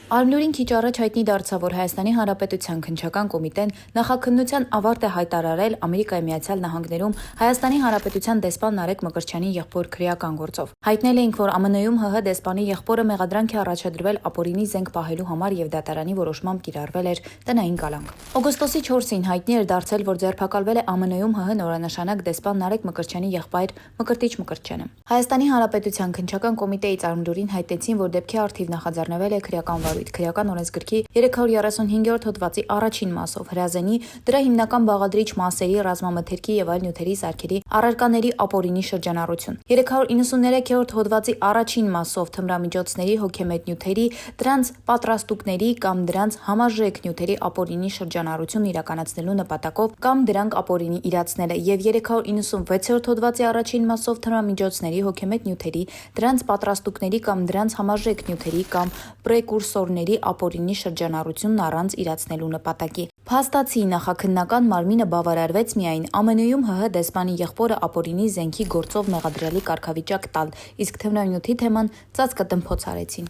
Արմլուրին քիչ առաջ հայտնի դարձավ, որ Հայաստանի Հանրապետության քննչական կոմիտեն նախաքննության ավարտ է հայտարարել Ամերիկայի Միացյալ Նահանգներում Հայաստանի Հանրապետության դեսպան Նարեկ Մկրտչյանի եղբոր քրեական գործով։ Հայտնել էինք, որ ԱՄՆ-ում ՀՀ դեսպանի եղբորը մեղադրանք է առաջադրվել ապօրինի զենք պահելու համար եւ դատարանի որոշմամբ կիրառվել էր տնային կալանք։ Օգոստոսի 4-ին հայտնի էր դարձել, որ ձերբակալվել է ԱՄՆ-ում ՀՀ նորանշանակ դեսպան Նարեկ Մկրտչյանի եղբայր Մկրտիչ Մկրտչյանը։ Հայաստանի Հանրապետության քննչական կոմիտեից Արմլուրին հայտնեցին, որ դեպքի առթիվ նախաձեռնվել է քրեական վարույթ քրեական օրենսգրքի 335-րդ հոդվածի առաջին մասով հրազենի, դրա հիմնական բաղադրիչ մասերի, ռազմամթերքի եւ այլ նյութերի սարքերի առարկաների ապօրինի շրջանառություն։ 393-րդ հոդվածի առաջին մասով թմրամիջոցների, հոգեմետ նյութերի, դրանց պատրաստուկների կամ դրանց համարժեք նյութերի ապօրինի շրջանառություն իրականացնելու նպատակով կամ դրանք ապօրինի իրացնելը եւ 396-րդ հոդվածի առաջին մասով թմրամիջոցների, հոգեմետ նյութերի, դրանց պատրաստուկների կամ դրանց համարժեք նյութերի կամ պրեկուրսորների ապօրինի շրջանառությունն առանց իրացնելու նպատակի։ Փաստացի նախաքննական մարմինը բավարարվեց միայն ԱՄՆ-ում ՀՀ դեսպանի եղբորը ապօրինի զենքի գործով մեղադրելի կարգավիճակ տալ, իսկ թմրանյութի թեման ծածկըդմփոց արեցին։